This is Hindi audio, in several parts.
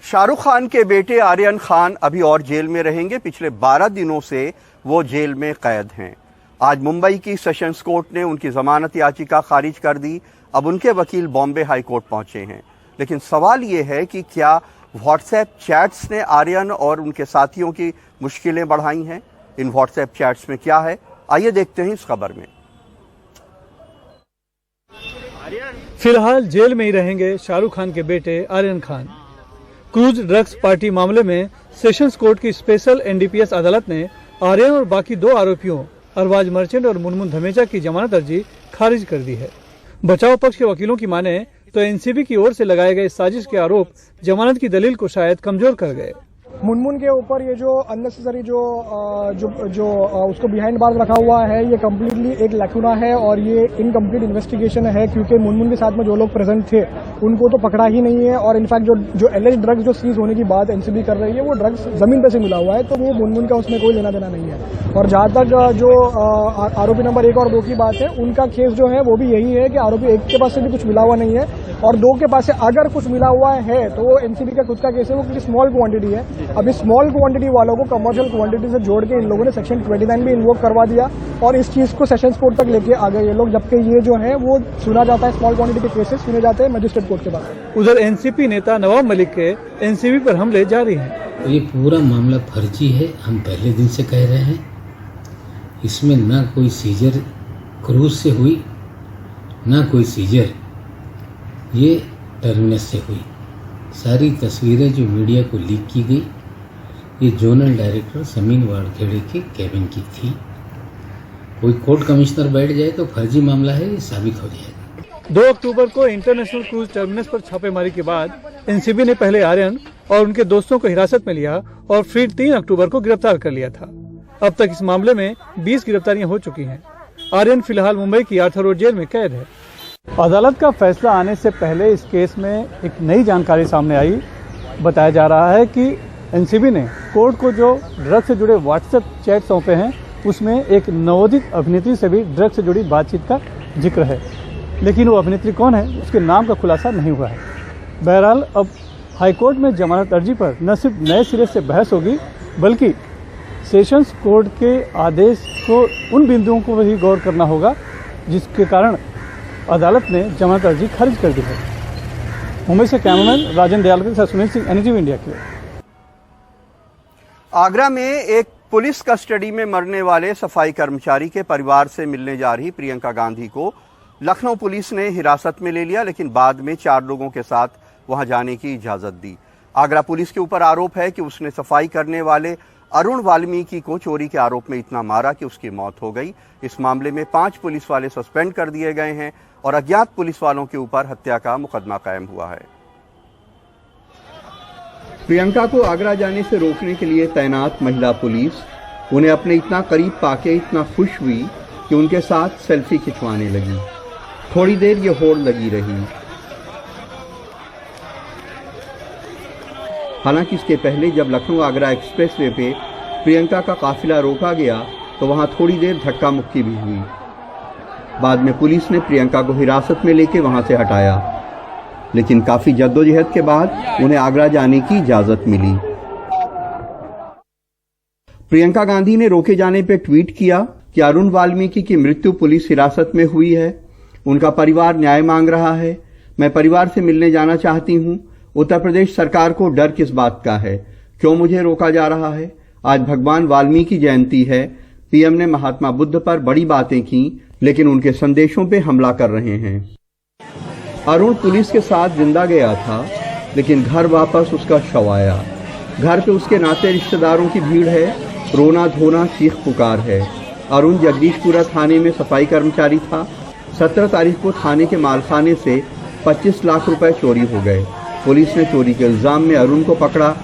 शाहरुख खान के बेटे आर्यन खान अभी और जेल में रहेंगे। पिछले 12 दिनों से वो जेल में कैद हैं। आज मुंबई की सेशंस कोर्ट ने उनकी जमानत याचिका खारिज कर दी। अब उनके वकील बॉम्बे हाई कोर्ट पहुंचे हैं। लेकिन सवाल ये है कि क्या व्हाट्सएप चैट्स ने आर्यन और उनके साथियों की मुश्किलें बढ़ाई हैं? इन व्हाट्सएप चैट्स में क्या है, आइए देखते हैं इस खबर में। फिलहाल जेल में ही रहेंगे शाहरुख खान के बेटे Aryan Khan. Cruise drugs party मामले में सेशंस कोर्ट की स्पेशल एनडीपीएस अदालत ने आर्यन और बाकी 2 आरोपियों अरबाज मर्चेंट और मुनमुन धमेजा की जमानत अर्जी खारिज कर दी है। बचाव पक्ष के वकीलों की माने तो एनसीबी की ओर से लगाए गए साजिश के आरोप जमानत की दलील को शायद कमजोर कर गए। मुनमुन के ऊपर ये जो अननेसेसरी जो उसको बिहाइंड बार्स रखा हुआ है, ये कम्प्लीटली एक लैकुना है और ये इनकम्प्लीट इन्वेस्टिगेशन है, क्योंकि मुनमुन के साथ में जो लोग प्रेजेंट थे उनको तो पकड़ा ही नहीं है। और इनफैक्ट जो एलिज ड्रग्स जो सीज होने की बात एनसीबी कर रही है, वो ड्रग्स जमीन पे से मिला हुआ है, तो वो मुनमुन का उसमें कोई लेना देना नहीं है। और जहां तक जो आरोपी नंबर 1 और 2 की बात है, उनका केस जो है वो भी यही है कि आरोपी 1 के पास से भी कुछ मिला हुआ नहीं है और 2 के पास से अगर कुछ मिला हुआ है तो वो एनसीबी का खुद का केस है, वो क्योंकि स्मॉल क्वांटिटी है। अभी स्मॉल क्वांटिटी वालों को कमर्शियल क्वांटिटी से जोड़ के इन लोगों ने सेक्शन 29 भी इन्वोक करवा दिया और इस चीज को सेशंस कोर्ट तक लेके आ गए ये लोग, जबकि ये जो है वो सुना जाता है, स्मॉल क्वांटिटी के केसेस सुने जाते हैं मजिस्ट्रेट कोर्ट के पास। उधर एनसीपी नेता नवाब मलिक के एनसीबी पर हमले जारी हैं। तो ये पूरा मामला फर्जी है, हम पहले दिन से कह रहे हैं। इसमें ना कोई सीजर क्रूज से हुई, ना कोई सीजर ये टर्मिनस से हुई। सारी तस्वीरें जो मीडिया को लीक की गई, ये जोनल डायरेक्टर समीन वाड़खेड़े के कैबिन की थी। कोई कोर्ट कमिश्नर बैठ जाए तो फर्जी मामला है, ये साबित हो जाएगा। 2 अक्टूबर को इंटरनेशनल क्रूज टर्मिनस पर छापेमारी के बाद एनसीबी ने पहले आर्यन और उनके दोस्तों को हिरासत में लिया और फिर 3 अक्टूबर को गिरफ्तार कर लिया था। अब तक इस मामले में 20 गिरफ्तारियां हो चुकी हैं। आर्यन फिलहाल मुंबई की आर्थर रोड जेल में कैद है। अदालत का फैसला आने से पहले इस केस में एक नई जानकारी सामने आई। बताया जा रहा है कि एनसीबी ने कोर्ट को जो ड्रग से जुड़े व्हाट्सएप चैट सौंपे हैं, उसमें एक नवोदित अभिनेत्री से भी ड्रग से जुड़ी बातचीत का जिक्र है, लेकिन वो अभिनेत्री कौन है उसके नाम का खुलासा नहीं हुआ है। बहरहाल अब हाईकोर्ट में जमानत अर्जी पर न सिर्फ नए सिरे से बहस होगी, बल्कि सेशंस कोर्ट के आदेश को उन बिंदुओं को भी गौर करना होगा जिसके कारण अदालत ने जमानत अर्जी खारिज कर दी है। मुंबई से कैमरामैन राजन दयाल के साथ सुनील सिंह, एनडीटीवी इंडिया के लिए। आगरा में एक पुलिस कस्टडी में मरने वाले सफाई कर्मचारी के परिवार से मिलने जा रही प्रियंका गांधी को लखनऊ पुलिस ने हिरासत में ले लिया, लेकिन बाद में 4 लोगों के साथ वहां जाने की इजाजत दी। आगरा पुलिस के ऊपर आरोप है कि उसने सफाई करने वाले अरुण वाल्मीकि को चोरी के आरोप में इतना मारा कि उसकी मौत हो गई। इस मामले में 5 पुलिस वाले सस्पेंड कर दिए गए हैं और अज्ञात पुलिस वालों के ऊपर हत्या का मुकदमा कायम हुआ है। प्रियंका को आगरा जाने से रोकने के लिए तैनात महिला पुलिस उन्हें अपने इतना करीब पाके इतना खुश हुई कि उनके साथ सेल्फी खिंचवाने लगी। थोड़ी देर ये होड़ लगी रही। हालांकि इसके पहले जब लखनऊ आगरा एक्सप्रेसवे पे प्रियंका का काफिला रोका गया तो वहां थोड़ी देर धक्का मुक्की भी हुई। बाद में पुलिस ने प्रियंका को हिरासत में लेके वहां से हटाया, लेकिन काफी जद्दोजहद के बाद उन्हें आगरा जाने की इजाजत मिली। प्रियंका गांधी ने रोके जाने पर ट्वीट किया कि अरुण वाल्मीकि की मृत्यु पुलिस हिरासत में हुई है। उनका परिवार न्याय मांग रहा है। मैं परिवार से मिलने जाना चाहती हूं। उत्तर प्रदेश सरकार को डर किस बात का है? क्यों मुझे रोका जा रहा है? आज भगवान वाल्मीकि जयंती है। पीएम ने महात्मा बुद्ध पर बड़ी बातें की, लेकिन उनके संदेशों पे हमला कर रहे हैं। अरुण पुलिस के साथ जिंदा गया था, लेकिन घर वापस उसका शव आया। घर पे उसके नाते रिश्तेदारों की भीड़ है। रोना धोना चीख पुकार है। अरुण जगदीशपुरा थाने में सफाई कर्मचारी था। 17 तारीख को थाने के मालखाने से 25 लाख रुपए चोरी हो गए। पुलिस ने चोरी के इल्जाम में अरुण को पकड़ा।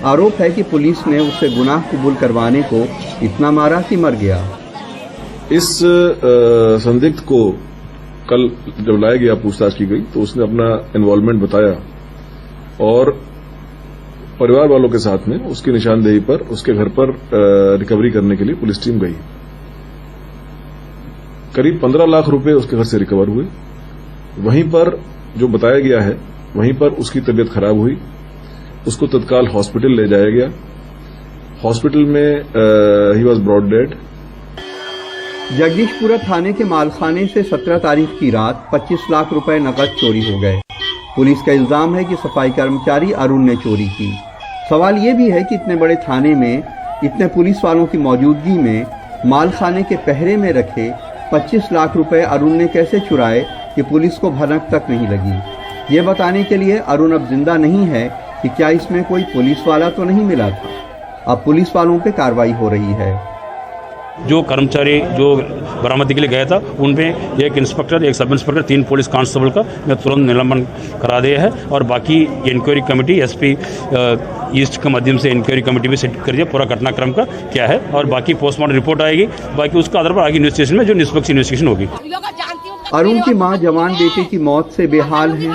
आरोप है कि पुलिस ने उससे गुनाह कबूल करवाने को इतना मारा कि मर गया। इस संदिग्ध को कल जब लाया गया, पूछताछ की गई, तो उसने अपना इन्वॉल्वमेंट बताया और परिवार वालों के साथ में उसकी निशानदेही पर उसके घर पर रिकवरी करने के लिए पुलिस टीम गई। करीब 15 लाख रुपए उसके घर से रिकवर हुए। वहीं पर जो बताया गया है, वहीं पर उसकी तबीयत खराब हुई। उसको तत्काल हॉस्पिटल ले जाया गया। हॉस्पिटल में ही वॉज ब्रॉट डेड। जगदीशपुरा थाने के मालखाने से 17 तारीख की रात 25 लाख रुपए नकद चोरी हो गए। पुलिस का इल्जाम है कि सफाई कर्मचारी अरुण ने चोरी की। सवाल ये भी है कि इतने बड़े थाने में इतने पुलिस वालों की मौजूदगी में मालखाने के पहरे में रखे 25 लाख रुपए अरुण ने कैसे चुराए, कि पुलिस को भनक तक नहीं लगी। ये बताने के लिए अरुण अब जिंदा नहीं है कि क्या इसमें कोई पुलिस वाला तो नहीं मिला था। अब पुलिस वालों पे कार्रवाई हो रही है। जो कर्मचारी जो बरामदी के लिए गया था उनमें एक इंस्पेक्टर, एक सब इंस्पेक्टर, 3 पुलिस कांस्टेबल का मैं तुरंत निलंबन करा दिया है और बाकी इंक्वायरी कमेटी एसपी ईस्ट के माध्यम से इंक्वायरी कमेटी भी सेट कर दिया, पूरा घटनाक्रम का क्या है और बाकी पोस्टमार्टम रिपोर्ट आएगी। बाकी उसका आधार पर आगे इन्वेस्टिगेशन में जो निष्पक्ष इन्वेस्टिगेशन होगी। अरुण की मां जवान बेटे की मौत से बेहाल है।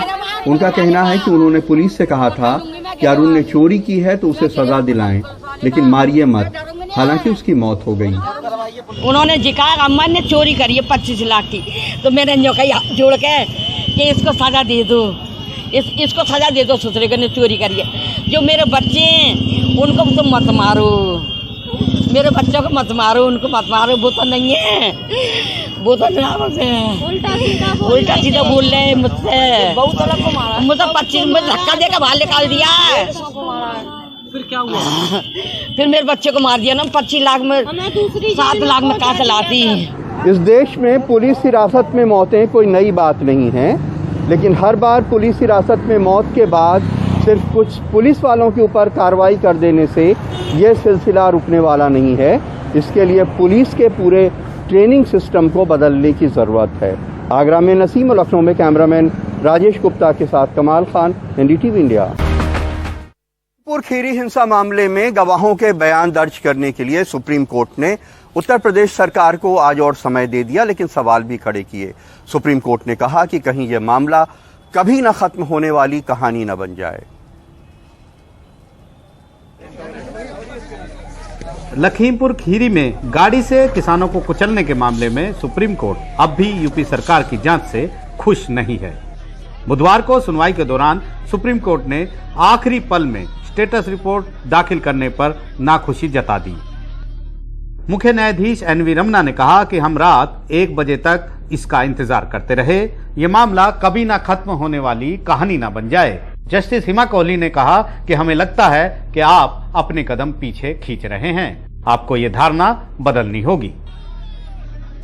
उनका कहना है कि उन्होंने पुलिस से कहा था कि अरुण ने चोरी की है तो उसे सजा दिलाएं, लेकिन मारिए मत। हालांकि उसकी मौत हो गई। उन्होंने जिकाया अम्मा ने चोरी करी है 25 लाख की, तो मैंने जो कही हाथ जोड़ के कि इसको सजा दे दो, इसको सजा दे दो, ससुरे ने चोरी करी है। जो मेरे बच्चे हैं उनको तो मत मारो, मेरे बच्चों को मत मारो, उनको मत मारो। वो तो नहीं है, वो तो उल्टा सीधा बोल रहे हैं मुझसे। मुझे 25 में धक्का देकर बाहर निकाल दिया। फिर क्या हुआ? फिर मेरे बच्चे को मार दिया ना। 25 लाख में 7 लाख में कहाँ से लाती। इस देश में पुलिस हिरासत में मौतें कोई नई बात नहीं है, लेकिन हर बार पुलिस हिरासत में मौत के बाद सिर्फ कुछ पुलिस वालों के ऊपर कार्रवाई कर देने से यह सिलसिला रुकने वाला नहीं है। इसके लिए पुलिस के पूरे ट्रेनिंग सिस्टम को बदलने की जरूरत है। आगरा में नसीम और लखनऊ में कैमरामैन राजेश गुप्ता के साथ कमाल खान, एनडीटीवी इंडिया। खीरी हिंसा मामले में गवाहों के बयान दर्ज करने के लिए सुप्रीम कोर्ट ने उत्तर प्रदेश सरकार को आज और समय दे दिया, लेकिन सवाल भी खड़े किए। सुप्रीम कोर्ट ने कहा कि कहीं यह मामला कभी न खत्म होने वाली कहानी न बन जाए। लखीमपुर खीरी में गाड़ी से किसानों को कुचलने के मामले में सुप्रीम कोर्ट अब भी यूपी सरकार की जांच से खुश नहीं है। बुधवार को सुनवाई के दौरान सुप्रीम कोर्ट ने आखिरी पल में स्टेटस रिपोर्ट दाखिल करने पर नाखुशी जता दी। मुख्य न्यायाधीश एनवी रमना ने कहा कि हम रात 1 बजे तक इसका इंतजार करते रहे, ये मामला कभी ना खत्म होने वाली कहानी ना बन जाए। जस्टिस हिमा कोहली ने कहा कि हमें लगता है कि आप अपने कदम पीछे खींच रहे हैं, आपको ये धारणा बदलनी होगी।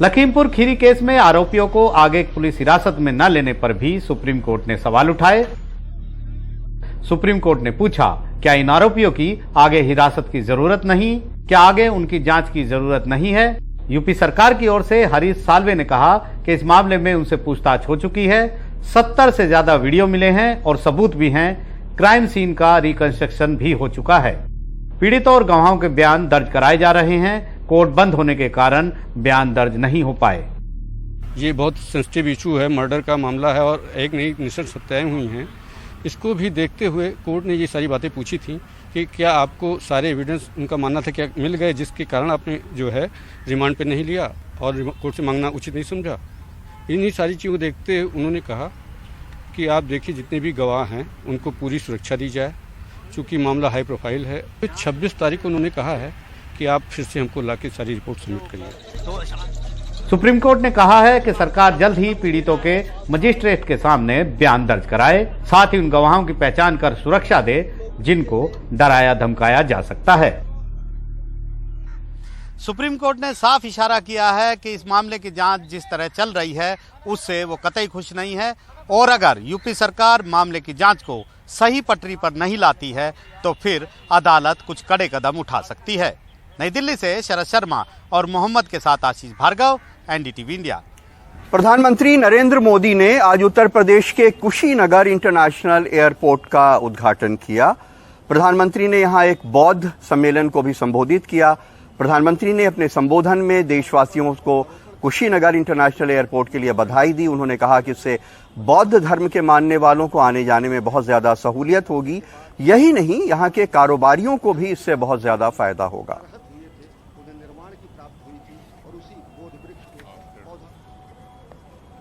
लखीमपुर खीरी केस में आरोपियों को आगे पुलिस हिरासत में न लेने पर भी सुप्रीम कोर्ट ने सवाल उठाए। सुप्रीम कोर्ट ने पूछा, क्या इन आरोपियों की आगे हिरासत की जरूरत नहीं? क्या आगे उनकी जांच की जरूरत नहीं है? यूपी सरकार की ओर से हरीश साल्वे ने कहा कि इस मामले में उनसे पूछताछ हो चुकी है, 70 से ज्यादा वीडियो मिले हैं और सबूत भी हैं, क्राइम सीन का रिकंस्ट्रक्शन भी हो चुका है। पीड़ितों और गवाहों के बयान दर्ज कराए जा रहे हैं। कोर्ट बंद होने के कारण बयान दर्ज नहीं हो पाए। ये बहुत सेंसिटिव इशू है, मर्डर का मामला है और एक नई निश्चित सत्याएं हुई हैं। इसको भी देखते हुए कोर्ट ने ये सारी बातें पूछी थी कि क्या आपको सारे एविडेंस, उनका मानना था क्या मिल गए जिसके कारण आपने जो है रिमांड पे नहीं लिया और कोर्ट से मांगना उचित नहीं समझा। इन्हीं सारी चीज़ों को देखते उन्होंने कहा कि आप देखिए जितने भी गवाह हैं उनको पूरी सुरक्षा दी जाए, चूँकि मामला हाई प्रोफाइल है। 26 तारीख को उन्होंने कहा है कि आप फिर से हमको लाके सारी रिपोर्ट सबमिट करिए। सुप्रीम कोर्ट ने कहा है कि सरकार जल्द ही पीड़ितों के मजिस्ट्रेट के सामने बयान दर्ज कराए, साथ ही उन गवाहों की पहचान कर सुरक्षा दे जिनको डराया धमकाया जा सकता है। सुप्रीम कोर्ट ने साफ इशारा किया है कि इस मामले की जांच जिस तरह चल रही है उससे वो कतई खुश नहीं है और अगर यूपी सरकार मामले की जांच को सही पटरी पर नहीं लाती है तो फिर अदालत कुछ कड़े कदम उठा सकती है। नई दिल्ली से शरद शर्मा और मोहम्मद के साथ आशीष भार्गव, एनडीटीवी इंडिया। प्रधानमंत्री नरेंद्र मोदी ने आज उत्तर प्रदेश के कुशीनगर इंटरनेशनल एयरपोर्ट का उद्घाटन किया। प्रधानमंत्री ने यहां एक बौद्ध सम्मेलन को भी संबोधित किया। प्रधानमंत्री ने अपने संबोधन में देशवासियों को कुशीनगर इंटरनेशनल एयरपोर्ट के लिए बधाई दी। उन्होंने कहा कि इससे बौद्ध धर्म के मानने वालों को आने जाने में बहुत ज्यादा सहूलियत होगी। यही नहीं, यहाँ के कारोबारियों को भी इससे बहुत ज्यादा फायदा होगा।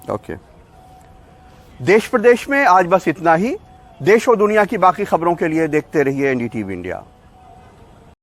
ओके, देश प्रदेश में आज बस इतना ही। देश और दुनिया की बाकी खबरों के लिए देखते रहिए एनडीटीवी इंडिया।